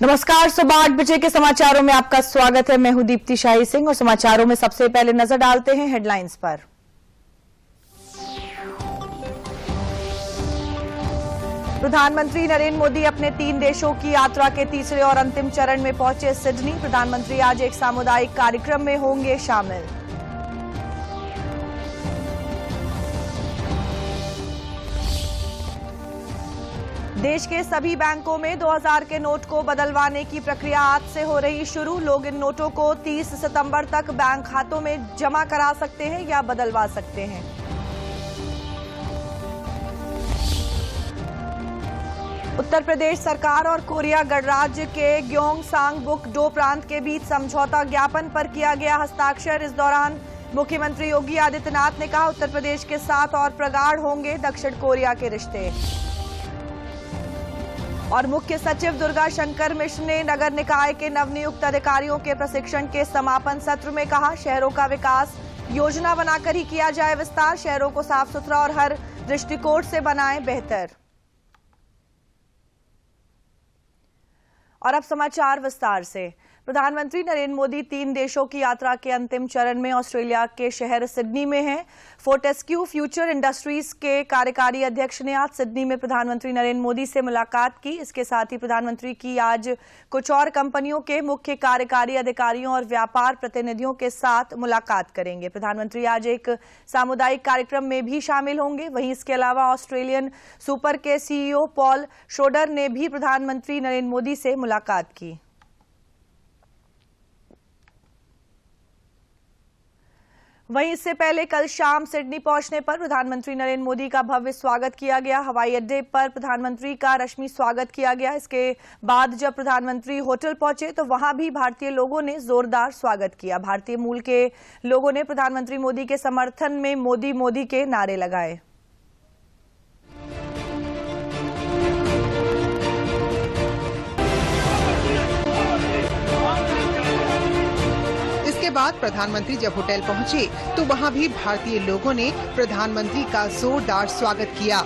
नमस्कार, सुबह 8 बजे के समाचारों में आपका स्वागत है। मैं हूं दीप्ति शाही सिंह और समाचारों में सबसे पहले नजर डालते हैं हेडलाइंस पर। प्रधानमंत्री नरेंद्र मोदी अपने 3 देशों की यात्रा के तीसरे और अंतिम चरण में पहुंचे सिडनी। प्रधानमंत्री आज एक सामुदायिक कार्यक्रम में होंगे शामिल। देश के सभी बैंकों में 2000 के नोट को बदलवाने की प्रक्रिया आज से हो रही शुरू। लोग इन नोटों को 30 सितंबर तक बैंक खातों में जमा करा सकते हैं या बदलवा सकते हैं। उत्तर प्रदेश सरकार और कोरिया गणराज्य के ग्योंगसांग-बुक डो प्रांत के बीच समझौता ज्ञापन पर किया गया हस्ताक्षर। इस दौरान मुख्यमंत्री योगी आदित्यनाथ ने कहा, उत्तर प्रदेश के साथ और प्रगाढ़ होंगे दक्षिण कोरिया के रिश्ते। और मुख्य सचिव दुर्गा शंकर मिश्र ने नगर निकाय के नवनियुक्त अधिकारियों के प्रशिक्षण के समापन सत्र में कहा, शहरों का विकास योजना बनाकर ही किया जाए विस्तार। शहरों को साफ सुथरा और हर दृष्टिकोण से बनाएं बेहतर। और अब समाचार विस्तार से। प्रधानमंत्री नरेंद्र मोदी 3 देशों की यात्रा के अंतिम चरण में ऑस्ट्रेलिया के शहर सिडनी में हैं। फोर्टेस्क्यू फ्यूचर इंडस्ट्रीज के कार्यकारी अध्यक्ष ने आज सिडनी में प्रधानमंत्री नरेंद्र मोदी से मुलाकात की। इसके साथ ही प्रधानमंत्री की आज कुछ और कंपनियों के मुख्य कार्यकारी अधिकारियों और व्यापार प्रतिनिधियों के साथ मुलाकात करेंगे। प्रधानमंत्री आज एक सामुदायिक कार्यक्रम में भी शामिल होंगे। वहीं इसके अलावा ऑस्ट्रेलियन सुपर के सीईओ पॉल श्रोडर ने भी प्रधानमंत्री नरेंद्र मोदी से मुलाकात की। वहीं इससे पहले कल शाम सिडनी पहुंचने पर प्रधानमंत्री नरेंद्र मोदी का भव्य स्वागत किया गया। हवाई अड्डे पर प्रधानमंत्री का रश्मि स्वागत किया गया। इसके बाद जब प्रधानमंत्री होटल पहुंचे तो वहां भी भारतीय लोगों ने जोरदार स्वागत किया। भारतीय मूल के लोगों ने प्रधानमंत्री मोदी के समर्थन में मोदी मोदी के नारे लगाए। इसके बाद प्रधानमंत्री जब होटल पहुंचे तो वहां भी भारतीय लोगों ने प्रधानमंत्री का जोरदार स्वागत किया।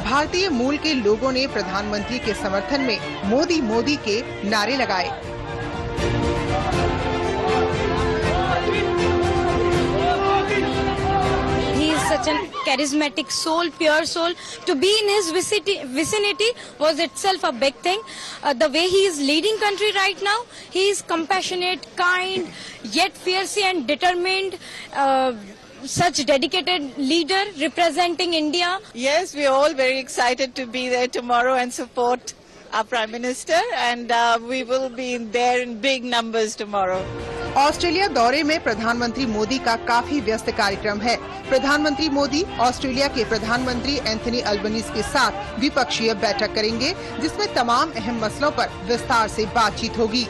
भारतीय मूल के लोगों ने प्रधानमंत्री के समर्थन में मोदी मोदी के नारे लगाए। Such a charismatic soul, pure soul. To be in his vicinity was itself a big thing. The way he is leading country right now, he is compassionate, kind, yet fierce and determined. Such dedicated leader representing India. Yes, we are all very excited to be there tomorrow and support our Prime Minister, and we will be there in big numbers tomorrow. Australia दौरे में प्रधानमंत्री मोदी का काफी व्यस्त कार्यक्रम है। प्रधानमंत्री Modi Australia के प्रधानमंत्री एंथनी अल्बनीज के साथ द्विपक्षीय बैठक करेंगे, जिसमें तमाम अहम मसलों पर विस्तार से बातचीत होगी।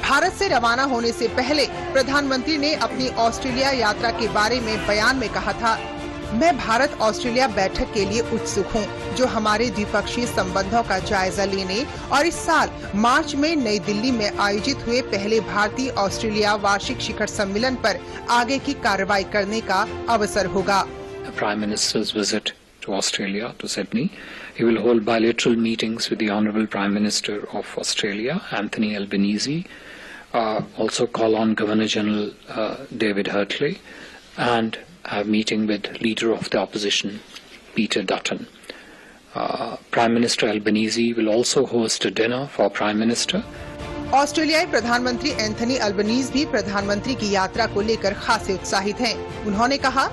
भारत से रवाना होने से पहले प्रधानमंत्री ने अपनी ऑस्ट्रेलिया यात्रा के बारे में बयान में कहा था, मैं भारत ऑस्ट्रेलिया बैठक के लिए उत्सुक हूं, जो हमारे द्विपक्षीय संबंधों का जायजा लेने और इस साल मार्च में नई दिल्ली में आयोजित हुए पहले भारतीय ऑस्ट्रेलिया वार्षिक शिखर सम्मेलन पर आगे की कार्रवाई करने का अवसर होगा। Prime Minister's visit to Australia, to Sydney. He will hold bilateral meetings with the Honourable Prime Minister of Australia, Anthony Albanese, also call on Governor General David Hartley, and have meeting with Leader of the Opposition, Peter Dutton. Prime Minister Albanese will also host a dinner for Prime Minister. ऑस्ट्रेलियाई प्रधानमंत्री Anthony Albanese भी प्रधानमंत्री की यात्रा को लेकर खासे उत्साहित हैं। उन्होंने कहा,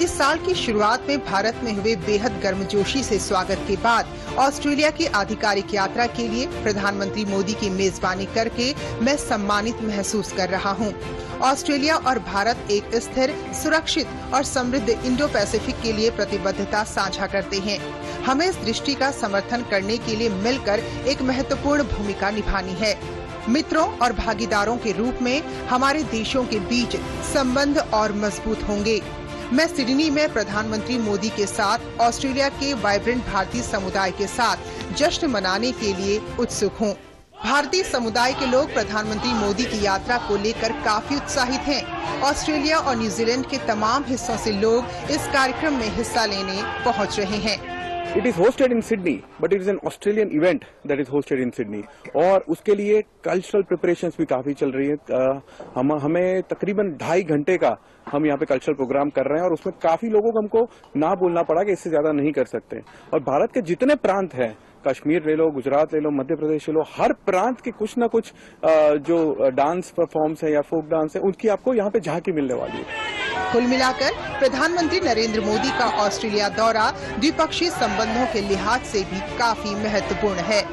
इस साल की शुरुआत में भारत में हुए बेहद गर्मजोशी से स्वागत के बाद ऑस्ट्रेलिया की आधिकारिक यात्रा के लिए प्रधानमंत्री मोदी की मेजबानी करके मैं सम्मानित महसूस कर रहा हूं। ऑस्ट्रेलिया और भारत एक स्थिर, सुरक्षित और समृद्ध इंडो पैसिफिक के लिए प्रतिबद्धता साझा करते हैं। हमें इस दृष्टि का समर्थन करने के लिए मिलकर एक महत्वपूर्ण भूमिका निभानी है। मित्रों और भागीदारों के रूप में हमारे देशों के बीच संबंध और मजबूत होंगे। मैं सिडनी में प्रधानमंत्री मोदी के साथ ऑस्ट्रेलिया के वाइब्रेंट भारतीय समुदाय के साथ जश्न मनाने के लिए उत्सुक हूँ। भारतीय समुदाय के लोग प्रधानमंत्री मोदी की यात्रा को लेकर काफी उत्साहित हैं। ऑस्ट्रेलिया और न्यूजीलैंड के तमाम हिस्सों से लोग इस कार्यक्रम में हिस्सा लेने पहुंच रहे हैं। It is hosted in Sydney, but it is an Australian event that is hosted in Sydney. और उसके लिए कल्चरल प्रिपरेशंस भी काफी चल रही है। हमें तकरीबन 2.5 घंटे का हम यहाँ पे कल्चरल प्रोग्राम कर रहे हैं और उसमें काफी लोगों को हमको ना बोलना पड़ा कि इससे ज्यादा नहीं कर सकते। और भारत के जितने प्रांत हैं, कश्मीर ले लो, गुजरात ले लो, मध्य प्रदेश ले लो, हर प्रांत के कुछ न कुछ जो डांस परफॉर्म्स है या फोक डांस है, उनकी आपको यहाँ पे झांकी मिलने वाली है। कुल मिलाकर प्रधानमंत्री नरेंद्र मोदी का ऑस्ट्रेलिया दौरा द्विपक्षीय संबंधों के लिहाज से भी काफी महत्वपूर्ण है।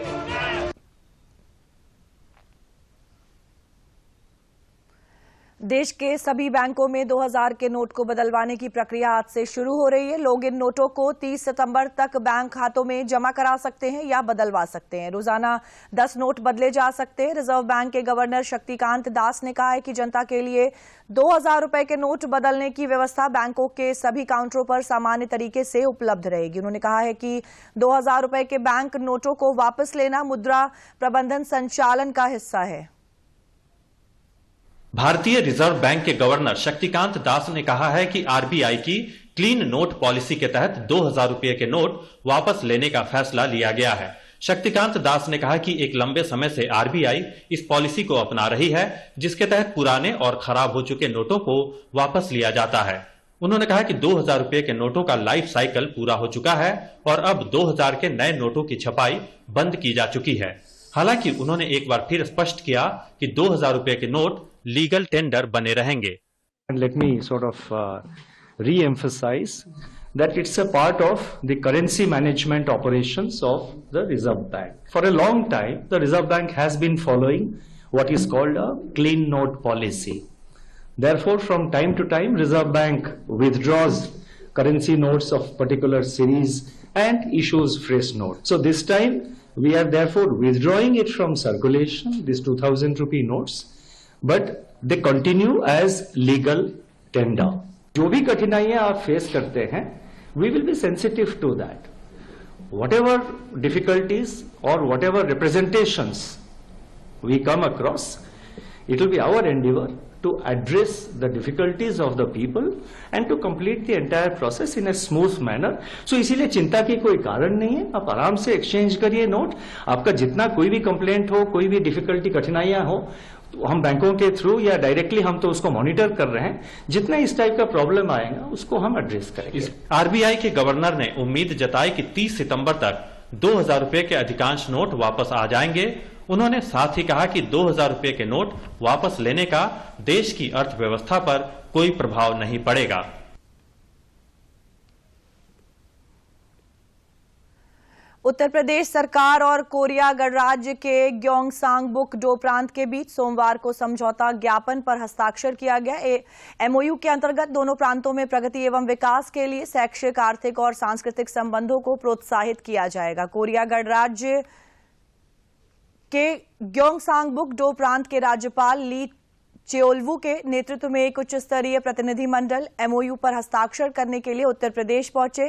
देश के सभी बैंकों में 2000 के नोट को बदलवाने की प्रक्रिया आज से शुरू हो रही है। लोग इन नोटों को 30 सितंबर तक बैंक खातों में जमा करा सकते हैं या बदलवा सकते हैं। रोजाना 10 नोट बदले जा सकते हैं। रिजर्व बैंक के गवर्नर शक्तिकांत दास ने कहा है कि जनता के लिए 2000 रुपए के नोट बदलने की व्यवस्था बैंकों के सभी काउंटरों पर सामान्य तरीके से उपलब्ध रहेगी। उन्होंने कहा है कि 2000 रुपए के बैंक नोटों को वापस लेना मुद्रा प्रबंधन संचालन का हिस्सा है। भारतीय रिजर्व बैंक के गवर्नर शक्तिकांत दास ने कहा है कि आरबीआई की क्लीन नोट पॉलिसी के तहत 2000 रुपए के नोट वापस लेने का फैसला लिया गया है। शक्तिकांत दास ने कहा कि एक लंबे समय से आरबीआई इस पॉलिसी को अपना रही है, जिसके तहत पुराने और खराब हो चुके नोटों को वापस लिया जाता है। उन्होंने कहा कि 2000 रुपए के नोटों का लाइफ साइकिल पूरा हो चुका है और अब 2000 के नए नोटों की छपाई बंद की जा चुकी है। हालांकि उन्होंने एक बार फिर स्पष्ट किया कि 2000 रुपए के नोट लीगल टेंडर बने रहेंगे। And let me sort of re-emphasize that it's a part of the currency management operations of the Reserve Bank. For a long time, the Reserve Bank has been following what is called a clean note policy. Therefore, from time to time, Reserve Bank withdraws currency notes of particular series and issues fresh notes. So this time, we are therefore withdrawing it from circulation, these 2000 rupee notes, but they continue as legal tender. जो भी कठिनाइयां आप face करते हैं, we will be sensitive to that. Whatever difficulties or whatever representations we come across, it will be our endeavor to address the difficulties of the people and to complete the entire process in a smooth manner. So इसीलिए चिंता की कोई कारण नहीं है। आप आराम से एक्सचेंज करिए नोट। आपका जितना कोई भी कंप्लेंट हो, कोई भी डिफिकल्टी कठिनाइयां हो, तो हम बैंकों के थ्रू या डायरेक्टली हम तो उसको मॉनिटर कर रहे हैं। जितना इस टाइप का प्रॉब्लम आएगा उसको हम एड्रेस करेंगे। आरबीआई के गवर्नर ने उम्मीद जताई कि 30 सितंबर तक 2000 रुपए के अधिकांश नोट वापस आ जाएंगे। उन्होंने साथ ही कहा कि 2000 रुपए के नोट वापस लेने का देश की अर्थव्यवस्था पर कोई प्रभाव नहीं पड़ेगा। उत्तर प्रदेश सरकार और कोरिया गणराज्य के ग्योंगसांगबुक डो प्रांत के बीच सोमवार को समझौता ज्ञापन पर हस्ताक्षर किया गया। एमओयू के अंतर्गत दोनों प्रांतों में प्रगति एवं विकास के लिए शैक्षिक, आर्थिक और सांस्कृतिक संबंधों को प्रोत्साहित किया जाएगा। कोरिया गणराज्य के ग्योंगसांगबुक डो प्रांत के राज्यपाल ली चेओल्वू के नेतृत्व में एक उच्च स्तरीय प्रतिनिधि मंडल एमओयू पर हस्ताक्षर करने के लिए उत्तर प्रदेश पहुंचे।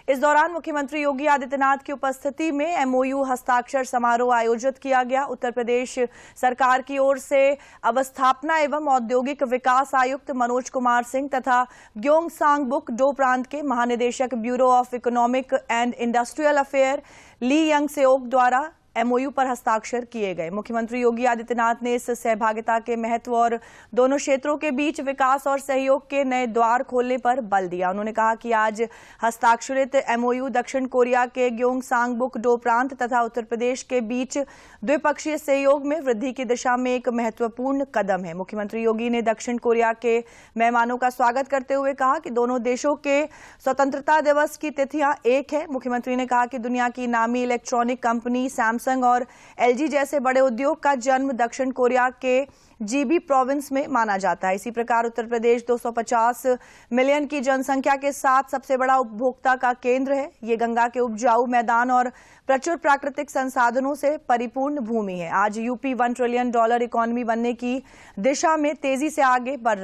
इस दौरान मुख्यमंत्री योगी आदित्यनाथ की उपस्थिति में एमओयू हस्ताक्षर समारोह आयोजित किया गया। उत्तर प्रदेश सरकार की ओर से अवस्थापना एवं औद्योगिक विकास आयुक्त मनोज कुमार सिंह तथा ग्योंगसांगबुक डो प्रांत के महानिदेशक bureau of economic and industrial affair Lee Young Seok द्वारा एमओयू पर हस्ताक्षर किए गए। मुख्यमंत्री योगी आदित्यनाथ ने इस सहभागिता के महत्व और दोनों क्षेत्रों के बीच विकास और सहयोग के नए द्वार खोलने पर बल दिया। उन्होंने कहा कि आज हस्ताक्षरित एमओयू दक्षिण कोरिया के ग्योंगसांगबुक डो प्रांत तथा उत्तर प्रदेश के बीच द्विपक्षीय सहयोग में वृद्धि की दिशा में एक महत्वपूर्ण कदम है। मुख्यमंत्री योगी ने दक्षिण कोरिया के मेहमानों का स्वागत करते हुए कहा कि दोनों देशों के स्वतंत्रता दिवस की तिथियां एक है। मुख्यमंत्री ने कहा कि दुनिया की नामी इलेक्ट्रॉनिक कंपनी सैमसंग और एलजी जैसे बड़े उद्योग का जन्म दक्षिण कोरिया के जीबी प्रोविंस में माना जाता है। इसी प्रकार उत्तर प्रदेश 250 मिलियन की जनसंख्या के साथ सबसे बड़ा उपभोक्ता का केंद्र है। ये गंगा के उपजाऊ मैदान और प्रचुर प्राकृतिक संसाधनों से परिपूर्ण भूमि है। आज यूपी $1 ट्रिलियन इकोनॉमी बनने की दिशा में तेजी से आगे बढ़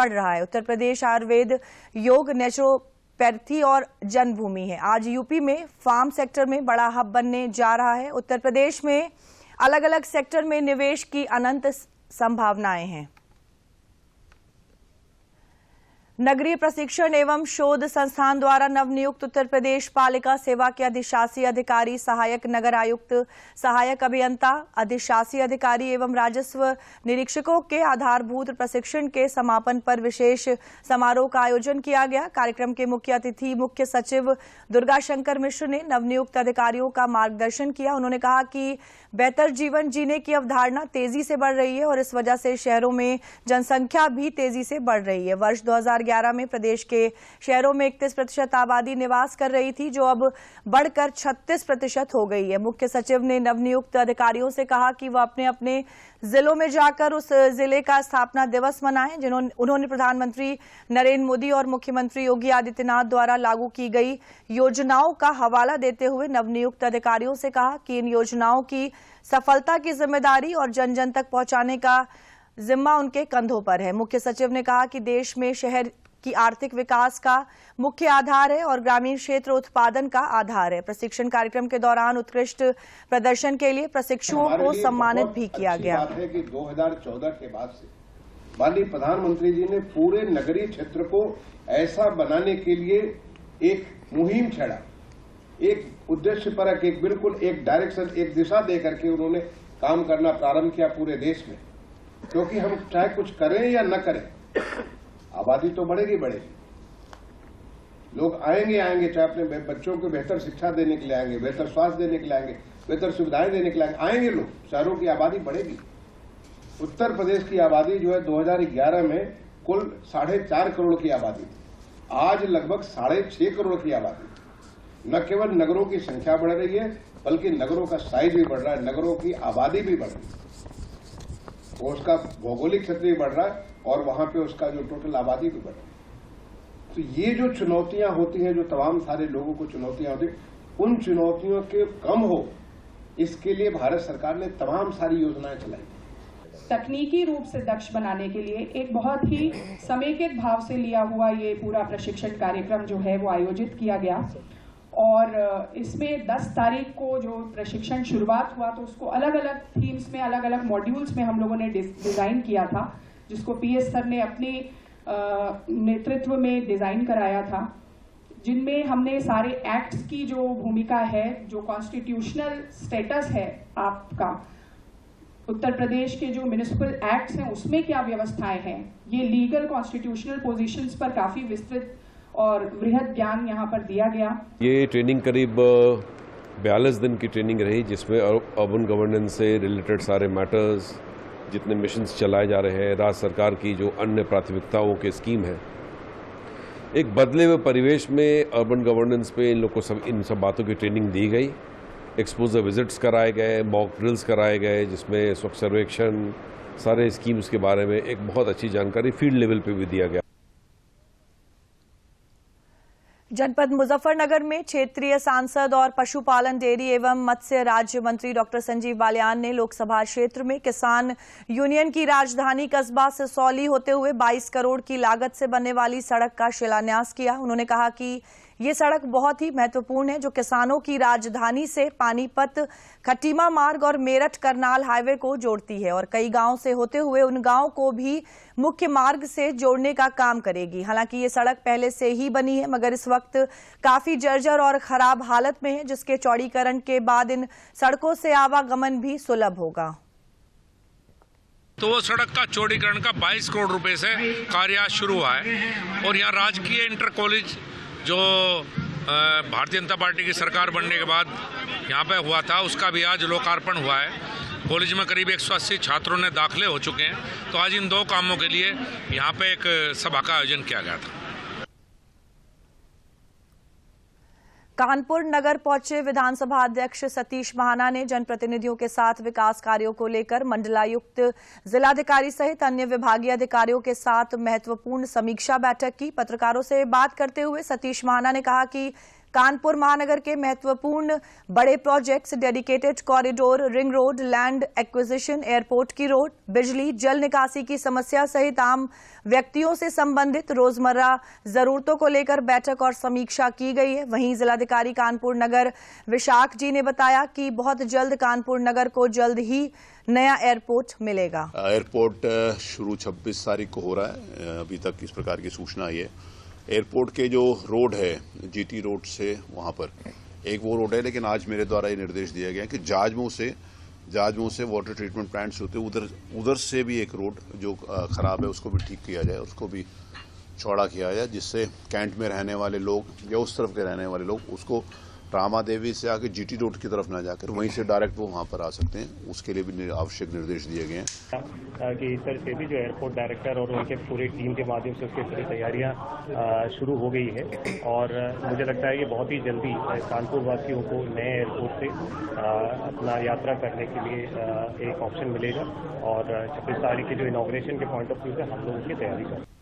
रहा है। उत्तर प्रदेश आयुर्वेद, योग, नेचुरोपैथी और जन्मभूमि है। आज यूपी में फार्म सेक्टर में बड़ा हब बनने जा रहा है। उत्तर प्रदेश में अलग अलग सेक्टर में निवेश की अनंत संभावनाएं हैं। नगरीय प्रशिक्षण एवं शोध संस्थान द्वारा नवनियुक्त उत्तर प्रदेश पालिका सेवा के अधिशासी अधिकारी, सहायक नगर आयुक्त, सहायक अभियंता, अधिशासी अधिकारी एवं राजस्व निरीक्षकों के आधारभूत प्रशिक्षण के समापन पर विशेष समारोह का आयोजन किया गया। कार्यक्रम के मुख्य अतिथि मुख्य सचिव दुर्गा शंकर मिश्र ने नवनियुक्त अधिकारियों का मार्गदर्शन किया। उन्होंने कहा कि बेहतर जीवन जीने की अवधारणा तेजी से बढ़ रही है और इस वजह से शहरों में जनसंख्या भी तेजी से बढ़ रही है। वर्ष 2011 में प्रदेश के शहरों में 31% आबादी निवास कर रही थी, जो अब बढ़कर 36% हो गई है। मुख्य सचिव ने नवनियुक्त अधिकारियों से कहा कि वह अपने अपने जिलों में जाकर उस जिले का स्थापना दिवस मनाएं। उन्होंने प्रधानमंत्री नरेंद्र मोदी और मुख्यमंत्री योगी आदित्यनाथ द्वारा लागू की गई योजनाओं का हवाला देते हुए नवनियुक्त अधिकारियों से कहा कि इन योजनाओं की सफलता की जिम्मेदारी और जन जन तक पहुंचाने का जिम्मा उनके कंधों पर है। मुख्य सचिव ने कहा कि देश में शहर की आर्थिक विकास का मुख्य आधार है और ग्रामीण क्षेत्र उत्पादन का आधार है। प्रशिक्षण कार्यक्रम के दौरान उत्कृष्ट प्रदर्शन के लिए प्रशिक्षुओं को सम्मानित भी किया गया। बात है कि 2014 के बाद से माननीय प्रधानमंत्री जी ने पूरे नगरीय क्षेत्र को ऐसा बनाने के लिए एक मुहिम छेड़ा, एक उद्देश्य परक, एक बिल्कुल एक डायरेक्शन, एक दिशा दे करके उन्होंने काम करना प्रारंभ किया पूरे देश में। क्योंकि हम चाहे कुछ करें या न करें, आबादी तो बढ़ेगी, लोग आएंगे, चाहे अपने बच्चों को बेहतर शिक्षा देने के लिए आएंगे, बेहतर स्वास्थ्य देने के लिए आएंगे, बेहतर सुविधाएं देने के लिए आएंगे लोग। शहरों की आबादी बढ़ेगी। उत्तर प्रदेश की आबादी जो है 2011 में कुल 4.5 करोड़ की आबादी थी, आज लगभग 6.5 करोड़ की आबादी। न केवल नगरों की संख्या बढ़ रही है, बल्कि नगरों का साइज भी बढ़ रहा है, नगरों की आबादी भी बढ़ रही है, उसका भौगोलिक क्षेत्र भी बढ़ रहा है और वहां पे उसका जो टोटल आबादी भी बढ़ रही है। तो ये जो चुनौतियां होती हैं, जो तमाम सारे लोगों को चुनौतियां होती हैं, उन चुनौतियों के कम हो, इसके लिए भारत सरकार ने तमाम सारी योजनाएं चलाई। तकनीकी रूप से दक्ष बनाने के लिए एक बहुत ही समेकित भाव से लिया हुआ ये पूरा प्रशिक्षण कार्यक्रम जो है वो आयोजित किया गया और इसमें 10 तारीख को जो प्रशिक्षण शुरुआत हुआ तो उसको अलग अलग थीम्स में, अलग अलग मॉड्यूल्स में हम लोगों ने डिजाइन किया था, जिसको पीएस सर ने अपने नेतृत्व में डिजाइन कराया था, जिनमें हमने सारे एक्ट्स की जो भूमिका है, जो कॉन्स्टिट्यूशनल स्टेटस है आपका, उत्तर प्रदेश के जो म्युनिसिपल एक्ट्स हैं उसमें क्या व्यवस्थाएं हैं, ये लीगल कॉन्स्टिट्यूशनल पोजीशंस पर काफी विस्तृत और वृहद ज्ञान यहाँ पर दिया गया। ये ट्रेनिंग करीब 42 दिन की ट्रेनिंग रही, जिसमें अर्बन गवर्नेंस से रिलेटेड सारे मैटर्स, जितने मिशंस चलाए जा रहे हैं, राज्य सरकार की जो अन्य प्राथमिकताओं के स्कीम है, एक बदले हुए परिवेश में अर्बन गवर्नेंस पे इन लोगों को इन सब बातों की ट्रेनिंग दी गई। एक्सपोजर विजिट्स कराए गए, मॉक ड्रिल्स कराए गए, जिसमें स्वच्छ सर्वेक्षण, सारे स्कीम्स के बारे में एक बहुत अच्छी जानकारी फील्ड लेवल पे भी दिया गया। जनपद मुजफ्फरनगर में क्षेत्रीय सांसद और पशुपालन, डेयरी एवं मत्स्य राज्य मंत्री डॉक्टर संजीव बालियान ने लोकसभा क्षेत्र में किसान यूनियन की राजधानी कस्बा सिसौली होते हुए 22 करोड़ की लागत से बनने वाली सड़क का शिलान्यास किया। उन्होंने कहा कि ये सड़क बहुत ही महत्वपूर्ण है, जो किसानों की राजधानी से पानीपत, खटीमा मार्ग और मेरठ करनाल हाईवे को जोड़ती है और कई गांव से होते हुए उन गांव को भी मुख्य मार्ग से जोड़ने का काम करेगी। हालांकि ये सड़क पहले से ही बनी है, मगर इस वक्त काफी जर्जर और खराब हालत में है, जिसके चौड़ीकरण के बाद इन सड़कों से आवागमन भी सुलभ होगा। तो वो सड़क का चौड़ीकरण का 22 करोड़ रुपए से कार्य शुरू हुआ है और यहाँ राजकीय इंटर कॉलेज जो भारतीय जनता पार्टी की सरकार बनने के बाद यहाँ पे हुआ था, उसका भी आज लोकार्पण हुआ है। कॉलेज में करीब 180 छात्रों ने दाखिले हो चुके हैं। तो आज इन 2 कामों के लिए यहाँ पे एक सभा का आयोजन किया गया था। कानपुर नगर पहुंचे विधानसभा अध्यक्ष सतीश महाना ने जनप्रतिनिधियों के साथ विकास कार्यों को लेकर मंडलायुक्त, जिलाधिकारी सहित अन्य विभागीय अधिकारियों के साथ महत्वपूर्ण समीक्षा बैठक की। पत्रकारों से बात करते हुए सतीश महाना ने कहा कि कानपुर महानगर के महत्वपूर्ण बड़े projects dedicated corridor, ring road, land acquisition, airport की रोड, बिजली, जल निकासी की समस्या सहित आम व्यक्तियों से संबंधित रोजमर्रा जरूरतों को लेकर बैठक और समीक्षा की गई है। वहीं जिलाधिकारी कानपुर नगर विशाख जी ने बताया कि बहुत जल्द कानपुर नगर को जल्द ही नया एयरपोर्ट मिलेगा। एयरपोर्ट शुरू 26 तारीख को हो रहा है। अभी तक इस प्रकार की सूचना आई है। एयरपोर्ट के जो रोड है जीटी रोड से वहां पर एक वो रोड है, लेकिन आज मेरे द्वारा ये निर्देश दिया गया कि जाजमऊ से वाटर ट्रीटमेंट प्लांट्स होते उधर से भी एक रोड जो खराब है उसको भी ठीक किया जाए, उसको भी चौड़ा किया जाए, जिससे कैंट में रहने वाले लोग या उस तरफ के रहने वाले लोग उसको रामा देवी से आके जीटी रोड की तरफ ना जाकर वहीं से डायरेक्ट वो वहां पर आ सकते हैं। उसके लिए भी आवश्यक निर्देश दिए गए हैं कि इस तरह से भी जो एयरपोर्ट डायरेक्टर और उनके पूरी टीम के माध्यम से उसकी पूरी तैयारियां शुरू हो गई है और मुझे लगता है कि बहुत ही जल्दी कानपुर वासियों को नए एयरपोर्ट से अपना यात्रा करने के लिए एक ऑप्शन मिलेगा और 26 तारीख की जो इनॉग्रेशन के पॉइंट ऑफ व्यू से हम लोग उसकी तैयारी कर रहे हैं।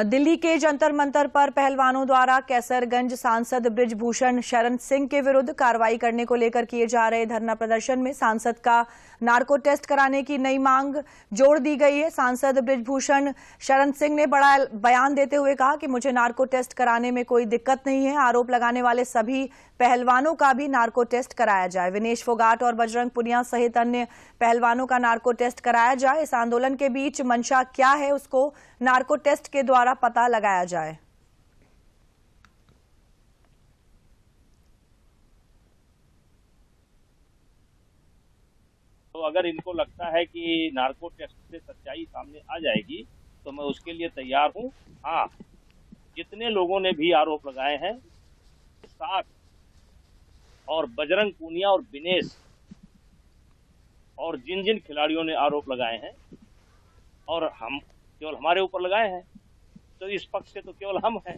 दिल्ली के जंतर मंतर पर पहलवानों द्वारा कैसरगंज सांसद बृजभूषण शरण सिंह के विरुद्ध कार्रवाई करने को लेकर किए जा रहे धरना प्रदर्शन में सांसद का नार्को टेस्ट कराने की नई मांग जोड़ दी गई है। सांसद बृजभूषण शरण सिंह ने बड़ा बयान देते हुए कहा कि मुझे नार्को टेस्ट कराने में कोई दिक्कत नहीं है। आरोप लगाने वाले सभी पहलवानों का भी नार्को टेस्ट कराया जाए। विनेश फोगाट और बजरंग पुनिया सहित अन्य पहलवानों का नार्को टेस्ट कराया जाए। इस आंदोलन के बीच मंशा क्या है उसको नार्को टेस्ट के द्वारा पता लगाया जाए। तो अगर इनको लगता है कि नार्को टेस्ट से सच्चाई सामने आ जाएगी तो मैं उसके लिए तैयार हूं। हाँ, जितने लोगों ने भी आरोप लगाए हैं, साथ और बजरंग पूनिया और विनेश और जिन जिन खिलाड़ियों ने आरोप लगाए हैं और हम केवल हमारे ऊपर लगाए हैं, तो इस पक्ष से तो केवल हम हैं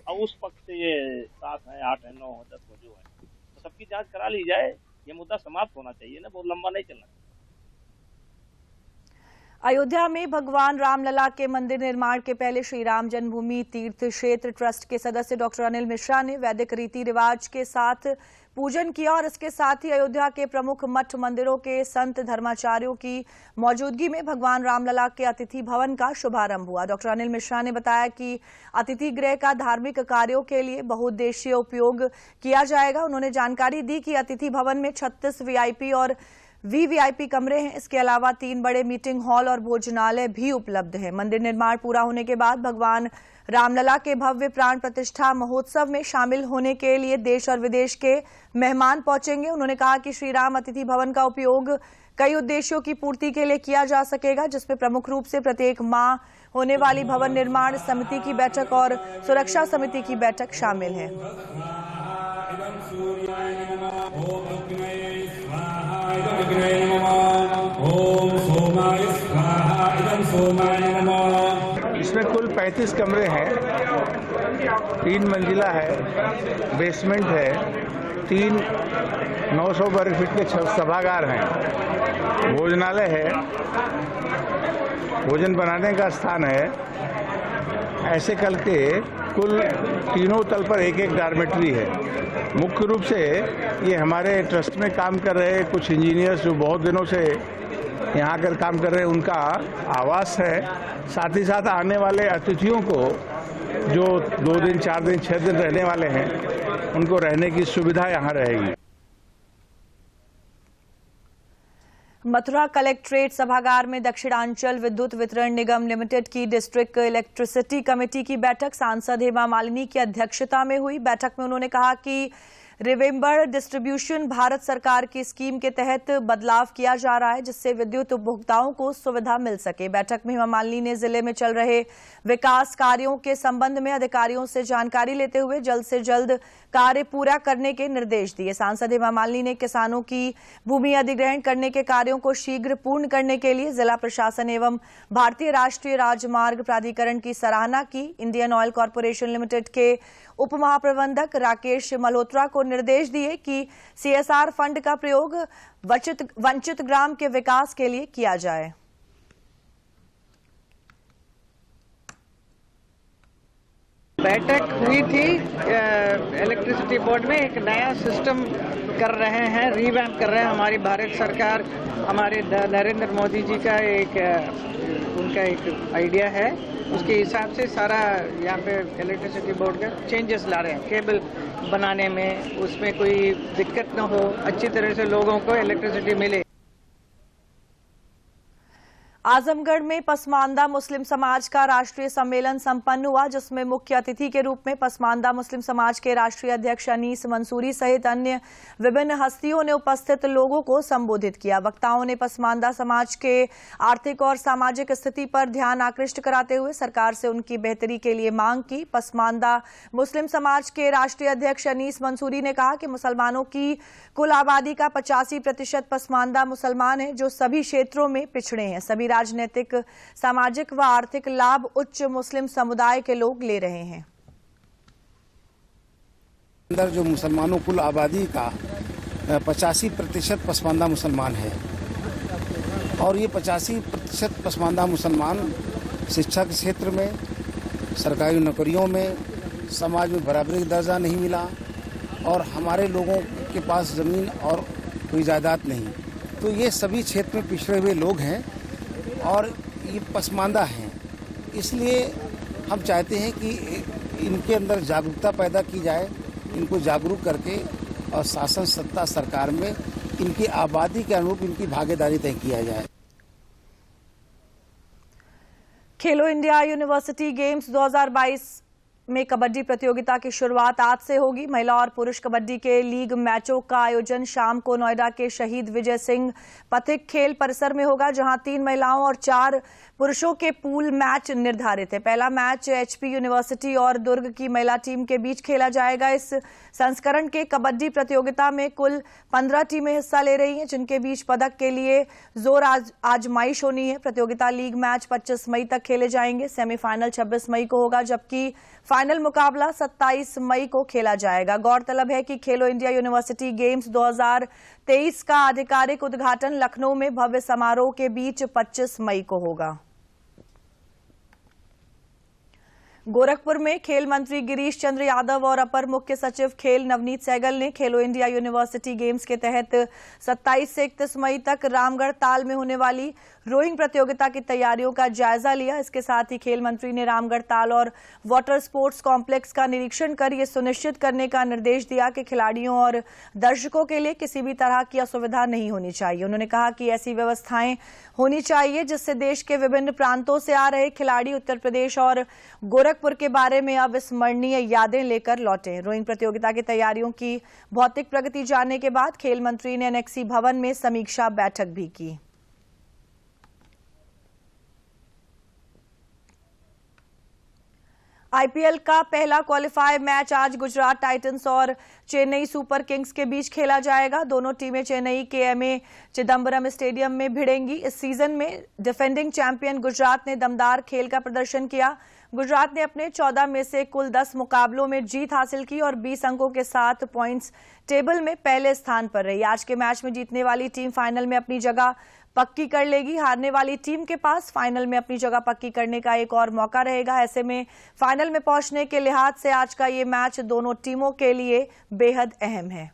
और उस पक्ष से ये 7 हैं, 8 हैं, 9 हैं, 10 हैं जो है, तो सबकी जांच करा ली जाए। ये मुद्दा समाप्त होना चाहिए ना, बहुत लंबा नहीं चलना। अयोध्या में भगवान रामलला के मंदिर निर्माण के पहले श्री राम जन्मभूमि तीर्थ क्षेत्र ट्रस्ट के सदस्य डॉक्टर अनिल मिश्रा ने वैदिक रीति रिवाज के साथ पूजन किया और इसके साथ ही अयोध्या के प्रमुख मठ मंदिरों के संत धर्माचार्यों की मौजूदगी में भगवान रामलला के अतिथि भवन का शुभारंभ हुआ। डॉक्टर अनिल मिश्रा ने बताया कि अतिथि गृह का धार्मिक कार्यों के लिए बहुउद्देशीय उपयोग किया जाएगा। उन्होंने जानकारी दी कि अतिथि भवन में 36 वीआईपी और वीवीआईपी कमरे हैं। इसके अलावा 3 बड़े मीटिंग हॉल और भोजनालय भी उपलब्ध है। मंदिर निर्माण पूरा होने के बाद भगवान रामलला के भव्य प्राण प्रतिष्ठा महोत्सव में शामिल होने के लिए देश और विदेश के मेहमान पहुंचेंगे। उन्होंने कहा कि श्री राम अतिथि भवन का उपयोग कई उद्देश्यों की पूर्ति के लिए किया जा सकेगा, जिसमें प्रमुख रूप से प्रत्येक माह होने वाली भवन निर्माण समिति की बैठक और सुरक्षा समिति की बैठक शामिल है। इसमें कुल 35 कमरे हैं, 3 मंजिला है, बेसमेंट है, 3 900 वर्ग फीट के सभागार हैं, भोजनालय है, भोजन बनाने का स्थान है। ऐसे करके कुल तीनों तल पर एक एक डॉर्मेट्री है। मुख्य रूप से ये हमारे ट्रस्ट में काम कर रहे कुछ इंजीनियर्स जो बहुत दिनों से यहाँ आकर काम कर रहे हैं, उनका आवास है। साथ ही साथ आने वाले अतिथियों को जो 2 दिन, 4 दिन, 6 दिन रहने वाले हैं, उनको रहने की सुविधा यहाँ रहेगी। मथुरा कलेक्ट्रेट सभागार में दक्षिणांचल विद्युत वितरण निगम लिमिटेड की डिस्ट्रिक्ट इलेक्ट्रिसिटी कमेटी की बैठक सांसद हेमा मालिनी की अध्यक्षता में हुई। बैठक में उन्होंने कहा कि रिमेंबर डिस्ट्रीब्यूशन भारत सरकार की स्कीम के तहत बदलाव किया जा रहा है, जिससे विद्युत उपभोक्ताओं को सुविधा मिल सके। बैठक में हेमा मालिनी ने जिले में चल रहे विकास कार्यों के संबंध में अधिकारियों से जानकारी लेते हुए जल्द से जल्द कार्य पूरा करने के निर्देश दिए। सांसद हेमा मालिनी ने किसानों की भूमि अधिग्रहण करने के कार्यों को शीघ्र पूर्ण करने के लिए जिला प्रशासन एवं भारतीय राष्ट्रीय राजमार्ग प्राधिकरण की सराहना की। इंडियन ऑयल कॉर्पोरेशन लिमिटेड के उप महाप्रबंधक राकेश मल्होत्रा को निर्देश दिए कि सीएसआर फंड का प्रयोग वंचित ग्राम के विकास के लिए किया जाए। बैठक हुई थी इलेक्ट्रिसिटी बोर्ड में, एक नया सिस्टम कर रहे हैं, रिवैम्प कर रहे हैं। हमारी भारत सरकार, हमारे नरेंद्र मोदी जी का उनका एक आइडिया है, उसके हिसाब से सारा यहाँ पे इलेक्ट्रिसिटी बोर्ड का चेंजेस ला रहे हैं। केबल बनाने में उसमें कोई दिक्कत न हो, अच्छी तरह से लोगों को इलेक्ट्रिसिटी मिले। आजमगढ़ में पसमानदा मुस्लिम समाज का राष्ट्रीय सम्मेलन संपन्न हुआ, जिसमें मुख्य अतिथि के रूप में पसमानदा मुस्लिम समाज के राष्ट्रीय अध्यक्ष अनीस मंसूरी सहित अन्य विभिन्न हस्तियों ने उपस्थित लोगों को संबोधित किया। वक्ताओं ने पसमानदा समाज के आर्थिक और सामाजिक स्थिति पर ध्यान आकृष्ट कराते हुए सरकार से उनकी बेहतरी के लिए मांग की। पसमानदा मुस्लिम समाज के राष्ट्रीय अध्यक्ष अनीस मंसूरी ने कहा कि मुसलमानों की कुल आबादी का 85% पसमानदा मुसलमान है, जो सभी क्षेत्रों में पिछड़े हैं। सभी राजनीतिक, सामाजिक व आर्थिक लाभ उच्च मुस्लिम समुदाय के लोग ले रहे हैं। अंदर जो मुसलमानों कुल आबादी का 85% पसमानदा मुसलमान है, और ये 85% पसमानदा मुसलमान शिक्षा के क्षेत्र में, सरकारी नौकरियों में, समाज में बराबरी का दर्जा नहीं मिला, और हमारे लोगों के पास ज़मीन और कोई जायदाद नहीं। तो ये सभी क्षेत्र में पिछड़े हुए लोग हैं और ये पसमानदा हैं। इसलिए हम चाहते हैं कि इनके अंदर जागरूकता पैदा की जाए, इनको जागरूक करके और शासन सत्ता सरकार में इनकी आबादी के अनुरूप इनकी भागीदारी तय किया जाए। खेलो इंडिया यूनिवर्सिटी गेम्स 2022 में कबड्डी प्रतियोगिता की शुरुआत आज से होगी। महिला और पुरुष कबड्डी के लीग मैचों का आयोजन शाम को नोएडा के शहीद विजय सिंह पथिक खेल परिसर में होगा, जहां 3 महिलाओं और 4 पुरुषों के पूल मैच निर्धारित है। पहला मैच एचपी यूनिवर्सिटी और दुर्ग की महिला टीम के बीच खेला जाएगा। इस संस्करण के कबड्डी प्रतियोगिता में कुल 15 टीमें हिस्सा ले रही हैं, जिनके बीच पदक के लिए जोर आजमाइश होनी है। प्रतियोगिता लीग मैच 25 मई तक खेले जाएंगे। सेमीफाइनल 26 मई को होगा, जबकि फाइनल मुकाबला 27 मई को खेला जाएगा। गौरतलब है कि खेलो इंडिया यूनिवर्सिटी गेम्स 2023 का आधिकारिक उद्घाटन लखनऊ में भव्य समारोह के बीच 25 मई को होगा। गोरखपुर में खेल मंत्री गिरीश चंद्र यादव और अपर मुख्य सचिव खेल नवनीत सहगल ने खेलो इंडिया यूनिवर्सिटी गेम्स के तहत 27 से 31 मई तक रामगढ़ ताल में होने वाली रोइंग प्रतियोगिता की तैयारियों का जायजा लिया। इसके साथ ही खेल मंत्री ने रामगढ़ ताल और वाटर स्पोर्ट्स कॉम्प्लेक्स का निरीक्षण कर यह सुनिश्चित करने का निर्देश दिया कि खिलाड़ियों और दर्शकों के लिए किसी भी तरह की असुविधा नहीं होनी चाहिए। उन्होंने कहा कि ऐसी व्यवस्थाएं होनी चाहिए जिससे देश के विभिन्न प्रांतों से आ रहे खिलाड़ी उत्तर प्रदेश और गोरखपुर के बारे में अविस्मरणीय यादें लेकर लौटे। रोइंग प्रतियोगिता की तैयारियों की भौतिक प्रगति जानने के बाद खेल मंत्री ने एनेक्सी भवन में समीक्षा बैठक भी की। आईपीएल का पहला क्वालिफायर मैच आज गुजरात टाइटंस और चेन्नई सुपर किंग्स के बीच खेला जाएगा। दोनों टीमें चेन्नई के एमए चिदम्बरम स्टेडियम में भिड़ेंगी। इस सीजन में डिफेंडिंग चैंपियन गुजरात ने दमदार खेल का प्रदर्शन किया। गुजरात ने अपने 14 में से कुल 10 मुकाबलों में जीत हासिल की और 20 अंकों के साथ पॉइंट्स टेबल में पहले स्थान पर रही। आज के मैच में जीतने वाली टीम फाइनल में अपनी जगह पक्की कर लेगी। हारने वाली टीम के पास फाइनल में अपनी जगह पक्की करने का एक और मौका रहेगा। ऐसे में फाइनल में पहुंचने के लिहाज से आज का ये मैच दोनों टीमों के लिए बेहद अहम है।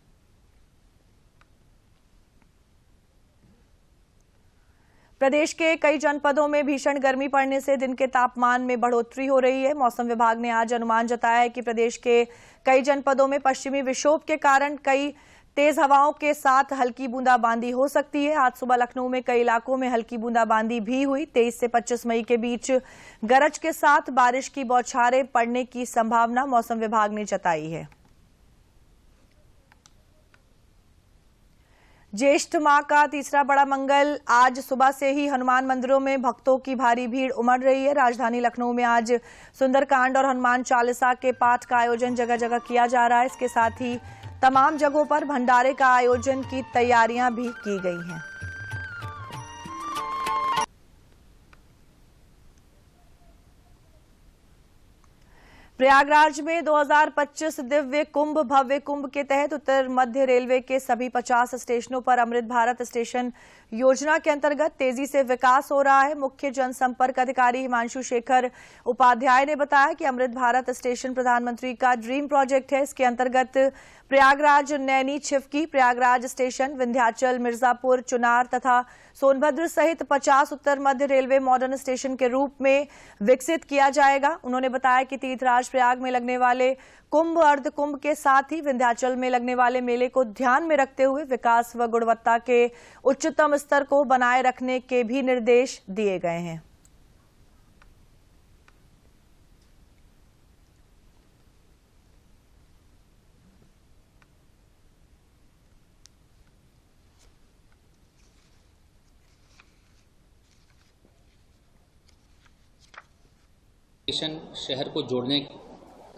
प्रदेश के कई जनपदों में भीषण गर्मी पड़ने से दिन के तापमान में बढ़ोतरी हो रही है। मौसम विभाग ने आज अनुमान जताया है कि प्रदेश के कई जनपदों में पश्चिमी विक्षोभ के कारण कई तेज हवाओं के साथ हल्की बूंदाबांदी हो सकती है। आज सुबह लखनऊ में कई इलाकों में हल्की बूंदाबांदी भी हुई। 23 से 25 मई के बीच गरज के साथ बारिश की बौछारें पड़ने की संभावना मौसम विभाग ने जताई है। ज्येष्ठ माह का तीसरा बड़ा मंगल आज सुबह से ही हनुमान मंदिरों में भक्तों की भारी भीड़ उमड़ रही है। राजधानी लखनऊ में आज सुंदरकांड और हनुमान चालीसा के पाठ का आयोजन जगह जगह किया जा रहा है। इसके साथ ही तमाम जगहों पर भंडारे का आयोजन की तैयारियां भी की गई हैं। प्रयागराज में 2025 दिव्य कुंभ भव्य कुंभ के तहत उत्तर मध्य रेलवे के सभी 50 स्टेशनों पर अमृत भारत स्टेशन योजना के अंतर्गत तेजी से विकास हो रहा है। मुख्य जनसंपर्क अधिकारी हिमांशु शेखर उपाध्याय ने बताया कि अमृत भारत स्टेशन प्रधानमंत्री का ड्रीम प्रोजेक्ट है। इसके अंतर्गत प्रयागराज नैनी छिवकी, प्रयागराज स्टेशन, विंध्याचल, मिर्जापुर, चुनार तथा सोनभद्र सहित 50 उत्तर मध्य रेलवे मॉडर्न स्टेशन के रूप में विकसित किया जाएगा। उन्होंने बताया कि तीर्थराज प्रयाग में लगने वाले कुंभ, अर्ध कुंभ के साथ ही विंध्याचल में लगने वाले मेले को ध्यान में रखते हुए विकास व गुणवत्ता के उच्चतम स्तर को बनाए रखने के भी निर्देश दिए गए हैं। स्टेशन शहर को जोड़ने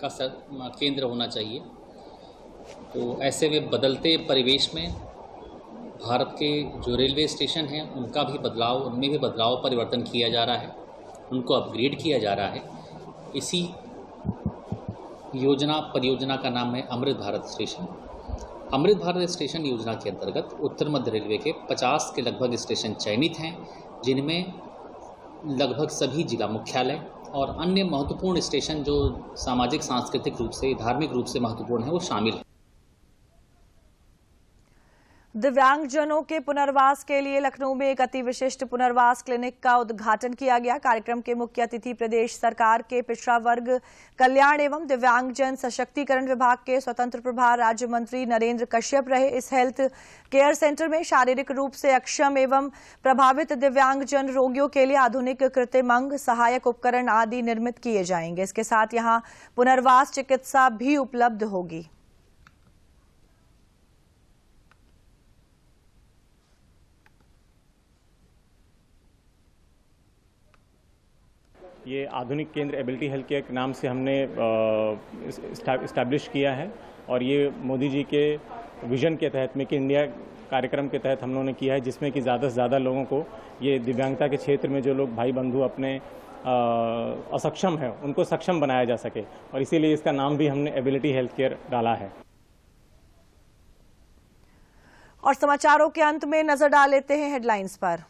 का केंद्र होना चाहिए। तो ऐसे में बदलते परिवेश में भारत के जो रेलवे स्टेशन हैं उनका भी बदलाव, उनमें भी बदलाव परिवर्तन किया जा रहा है, उनको अपग्रेड किया जा रहा है। इसी परियोजना का नाम है अमृत भारत स्टेशन। अमृत भारत स्टेशन योजना के अंतर्गत उत्तर मध्य रेलवे के 50 के लगभग स्टेशन चयनित हैं, जिनमें लगभग सभी जिला मुख्यालय और अन्य महत्वपूर्ण स्टेशन जो सामाजिक, सांस्कृतिक रूप से, धार्मिक रूप से महत्वपूर्ण है, वो शामिल है। दिव्यांगजनों के पुनर्वास के लिए लखनऊ में एक अति विशिष्ट पुनर्वास क्लिनिक का उद्घाटन किया गया। कार्यक्रम के मुख्य अतिथि प्रदेश सरकार के पिछड़ा वर्ग कल्याण एवं दिव्यांगजन सशक्तिकरण विभाग के स्वतंत्र प्रभार राज्य मंत्री नरेंद्र कश्यप रहे। इस हेल्थ केयर सेंटर में शारीरिक रूप से अक्षम एवं प्रभावित दिव्यांगजन रोगियों के लिए आधुनिक कृत्रिम अंग, सहायक उपकरण आदि निर्मित किए जाएंगे। इसके साथ यहां पुनर्वास चिकित्सा भी उपलब्ध होगी। ये आधुनिक केंद्र एबिलिटी हेल्थ केयर के नाम से हमने इस्टेब्लिश किया है और ये मोदी जी के विजन के तहत, मेक इन इंडिया कार्यक्रम के तहत हम लोगों ने किया है, जिसमें कि ज़्यादा से ज़्यादा लोगों को, ये दिव्यांगता के क्षेत्र में जो लोग भाई बंधु अपने असक्षम हैं उनको सक्षम बनाया जा सके, और इसीलिए इसका नाम भी हमने एबिलिटी हेल्थ केयर डाला है। और समाचारों के अंत में नजर डाल लेते हैं हेडलाइंस पर।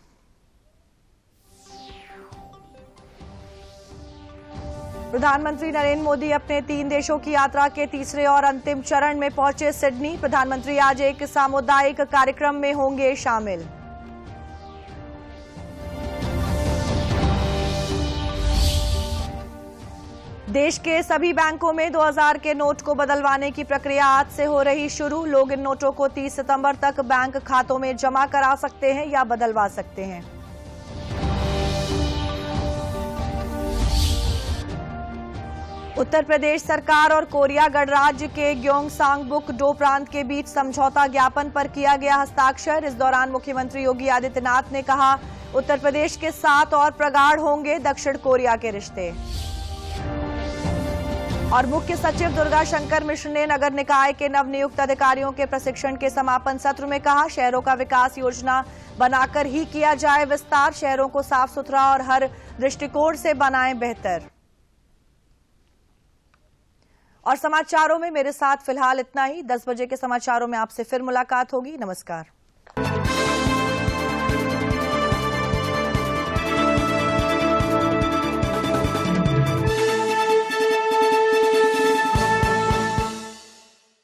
प्रधानमंत्री नरेंद्र मोदी अपने 3 देशों की यात्रा के तीसरे और अंतिम चरण में पहुंचे सिडनी। प्रधानमंत्री आज एक सामुदायिक कार्यक्रम में होंगे शामिल। देश के सभी बैंकों में 2000 के नोट को बदलवाने की प्रक्रिया आज से हो रही शुरू। लोग इन नोटों को 30 सितंबर तक बैंक खातों में जमा करा सकते हैं या बदलवा सकते हैं। उत्तर प्रदेश सरकार और कोरिया गणराज्य के ग्योंगसांगबुक डो प्रांत के बीच समझौता ज्ञापन पर किया गया हस्ताक्षर। इस दौरान मुख्यमंत्री योगी आदित्यनाथ ने कहा, उत्तर प्रदेश के साथ और प्रगाढ़ होंगे दक्षिण कोरिया के रिश्ते। और मुख्य सचिव दुर्गा शंकर मिश्र ने नगर निकाय के नवनियुक्त अधिकारियों के प्रशिक्षण के समापन सत्र में कहा, शहरों का विकास योजना बनाकर ही किया जाए विस्तार। शहरों को साफ सुथरा और हर दृष्टिकोण से बनाएं बेहतर। और समाचारों में मेरे साथ फिलहाल इतना ही। 10 बजे के समाचारों में आपसे फिर मुलाकात होगी। नमस्कार।